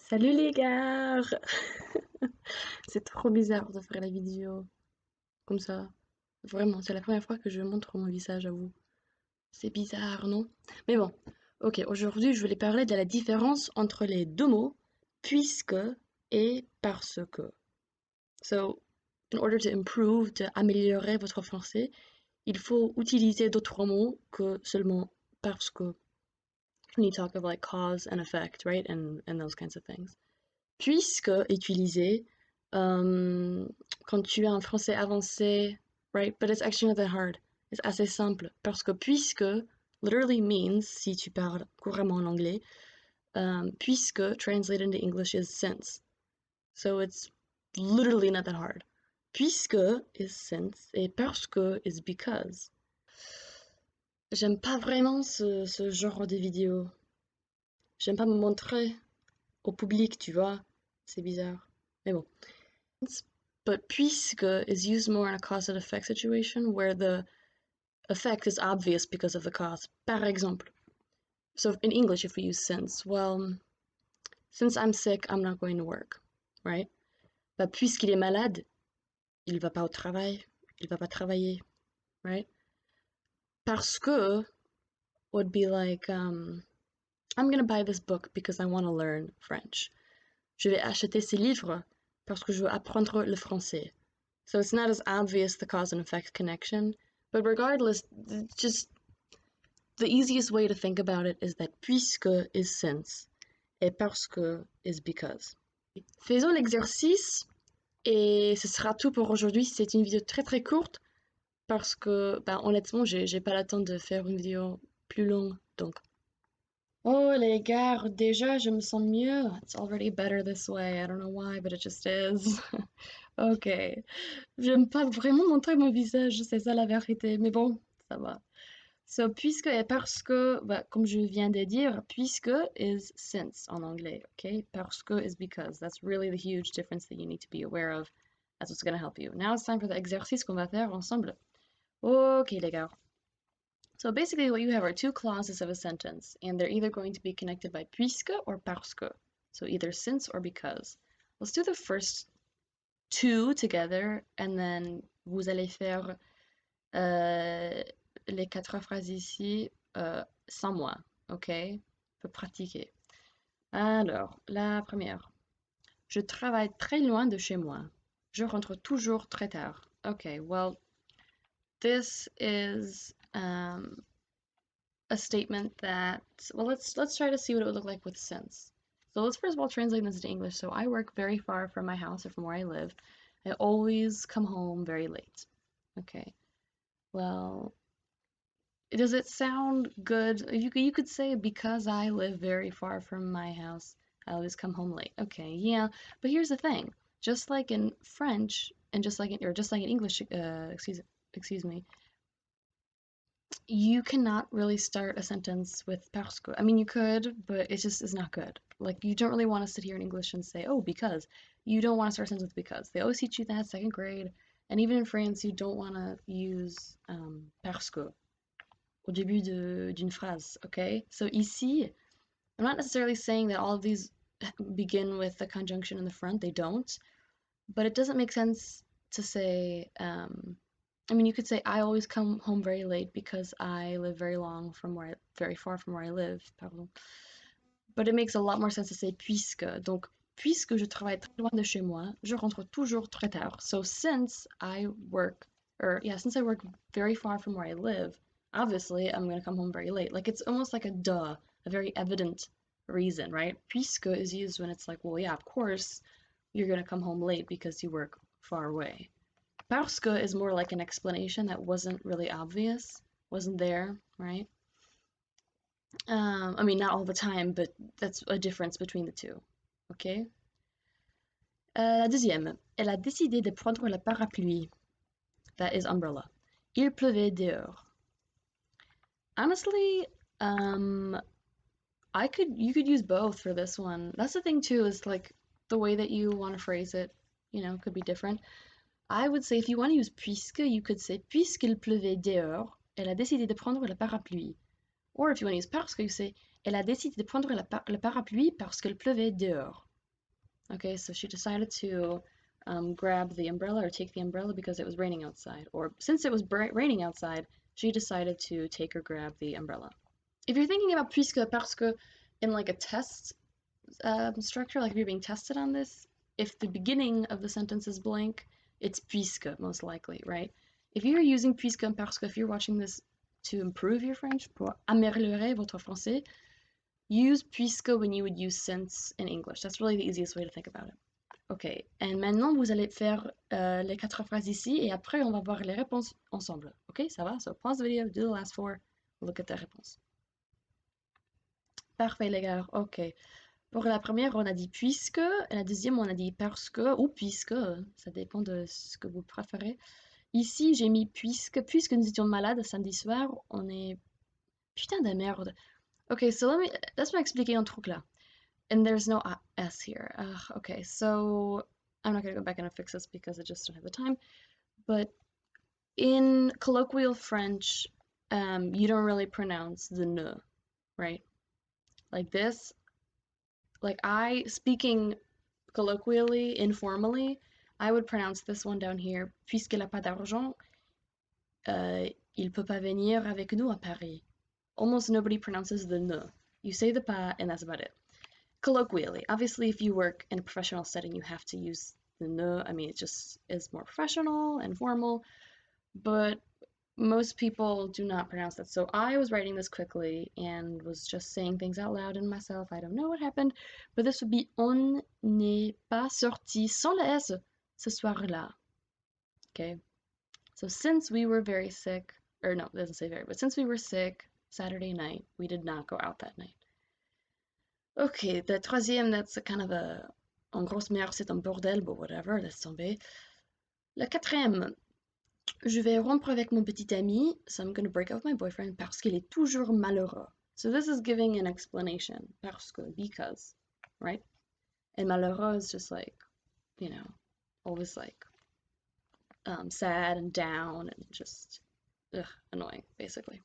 Salut les gars! C'est trop bizarre de faire la vidéo comme ça. Vraiment, c'est la première fois que je montre mon visage à vous. C'est bizarre, non? Mais bon, ok, aujourd'hui je voulais parler de la différence entre les deux mots puisque et parce que. So, in order to improve, to améliorer votre français, il faut utiliser d'autres mots que seulement parce que. When you talk of like cause and effect, right? And those kinds of things. Puisque utilisé quand tu as un français avancé, right? But it's actually not that hard. C'est assez simple parce que puisque literally means, si tu parles couramment en anglais, puisque translated into English is since. So it's literally not that hard. Puisque is since et parce que is because. J'aime pas vraiment ce genre de vidéo. J'aime pas me montrer au public, tu vois. C'est bizarre. Mais bon. But puisque is used more in a cause and effect situation where the effect is obvious because of the cause. Par exemple. So in English, if we use since, well, since I'm sick, I'm not going to work, right? But puisqu'il est malade, il va pas au travail, il va pas travailler, right? Parce que would be like, I'm gonna buy this book because I want to learn French. Je vais acheter ces livres parce que je veux apprendre le français. So it's not as obvious the cause and effect connection, but regardless, just the easiest way to think about it is that puisque is since et parce que is because. Faisons l'exercice et ce sera tout pour aujourd'hui. C'est une vidéo très très courte parce que, bah, honnêtement, j'ai pas le temps de faire une vidéo plus longue. Donc, oh les gars, déjà je me sens mieux. It's already better this way. I don't know why, but it just is. Ok. J'aime pas vraiment montrer mon visage, c'est ça la vérité. Mais bon, ça va. So, puisque et parce que, bah, comme je viens de dire, puisque is since en anglais, ok? Parce que is because. That's really the huge difference that you need to be aware of. That's what's going to help you. Now it's time for the exercice qu'on va faire ensemble. Ok, les gars. So basically what you have are two clauses of a sentence, and they're either going to be connected by puisque or parce que. So either since or because. Let's do the first two together, and then vous allez faire les quatre phrases ici sans moi, ok? On peut pratiquer. Alors, la première. Je travaille très loin de chez moi. Je rentre toujours très tard. Okay, well, this is a statement that, well, let's try to see what it would look like with since. So let's first of all translate this into English. So I work very far from my house or from where I live. I always come home very late. Okay. Well, does it sound good? You could say because I live very far from my house, I always come home late. Okay, yeah, but here's the thing. Just like in French and just like in English, excuse me, you cannot really start a sentence with parce que. I mean, you could, but it just is not good. Like you don't really want to sit here in English and say, "Oh, because." You don't want to start a sentence with because. They always teach you that second grade, and even in France, you don't want to use parce que au début d'une phrase, okay? So ici, I'm not necessarily saying that all of these begin with the conjunction in the front, they don't, but it doesn't make sense to say, I mean, you could say, I always come home very late because I live very far from where I live, pardon. But it makes a lot more sense to say puisque. Donc, puisque je travaille très loin de chez moi, je rentre toujours très tard. So since I work, since I work very far from where I live, obviously I'm going to come home very late. Like it's almost like a duh, a very evident reason, right? Puisque is used when it's like, well, yeah, of course you're going to come home late because you work far away. Parce que is more like an explanation that wasn't really obvious, wasn't there, right? I mean, not all the time, but that's a difference between the two. Ok? La deuxième. Elle a décidé de prendre le parapluie. That is umbrella. Il pleuvait dehors. Honestly, you could use both for this one. That's the thing too, is like the way that you want to phrase it, could be different. I would say if you want to use puisque, you could say puisqu'il pleuvait dehors, elle a décidé de prendre le parapluie. Or if you want to use parce que, you say elle a décidé de prendre le parapluie parce qu'il pleuvait dehors. Okay, so she decided to grab the umbrella or take the umbrella because it was raining outside. Or since it was raining outside, she decided to take or grab the umbrella. If you're thinking about puisque, parce que in like a test structure, like if you're being tested on this, if the beginning of the sentence is blank, it's puisque, most likely, right? If you're using puisque and parce que, if you're watching this to improve your French, pour améliorer votre français, use puisque when you would use since in English. That's really the easiest way to think about it. Ok, et maintenant vous allez faire les 4 phrases ici et après on va voir les réponses ensemble. Ok, ça va? So pause the video, do the last 4, look at the réponses. Parfait les gars, ok. Pour la première, on a dit puisque, et la deuxième, on a dit parce que, ou puisque, ça dépend de ce que vous préférez. Ici, j'ai mis puisque nous étions malades samedi soir, on est... Putain de merde. Ok, so laisse-moi expliquer un truc là. And there's no S here. Okay, so I'm not gonna go back and fix this because I just don't have the time. But in colloquial French, you don't really pronounce the ne, right? Like this, like speaking colloquially, informally, I would pronounce this one down here, puisqu'il n'a pas d'argent, il peut pas venir avec nous à Paris. Almost nobody pronounces the ne. You say the pas, and that's about it. Colloquially, obviously, if you work in a professional setting, you have to use the ne. I mean, it just is more professional and formal, but most people do not pronounce that. So I was writing this quickly and was just saying things out loud in myself. I don't know what happened, but this would be on n'est pas sorti sans la S ce soir-là. Okay. So since we were very sick, or no, it doesn't say very, but since we were sick Saturday night, we did not go out that night. Okay, the troisième, that's a kind of a, en grosse merde, c'est un bordel, but whatever, laisse tomber. Le quatrième, je vais rompre avec mon petit ami, so I'm gonna break up with my boyfriend parce qu'il est toujours malheureux. So this is giving an explanation, parce que, because, right? And malheureux is just like, you know, always like sad and down and just annoying, basically.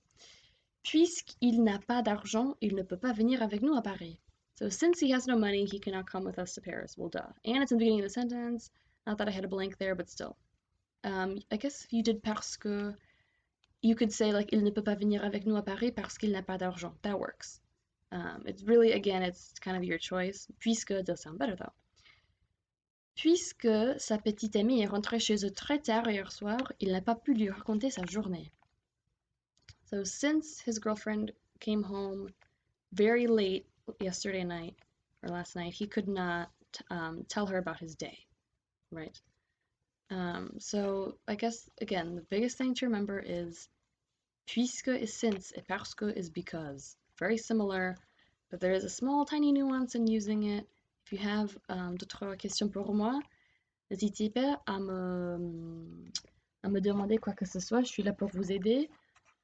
Puisqu'il n'a pas d'argent, il ne peut pas venir avec nous à Paris. So since he has no money, he cannot come with us to Paris. Well, duh. And it's in the beginning of the sentence. Not that I had a blank there, but still. I guess if you did parce que, you could say like, il ne peut pas venir avec nous à Paris parce qu'il n'a pas d'argent. That works. It's really, again, it's kind of your choice. Puisque does sound better though. Puisque sa petite amie est rentrée chez eux très tard hier soir, il n'a pas pu lui raconter sa journée. So since his girlfriend came home very late yesterday night or last night, he could not tell her about his day, right? So I guess, again, the biggest thing to remember is puisque is since, et parce que is because. Very similar, but there is a small, tiny nuance in using it. If you have d'autres questions pour moi, n'hésitez pas à me demander quoi que ce soit. Je suis là pour vous aider.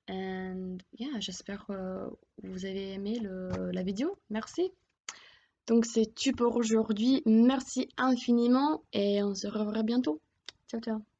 And yeah, j'espère que vous avez aimé la vidéo. Merci. Donc c'est tout pour aujourd'hui. Merci infiniment et on se reverra bientôt. Ciao, ciao.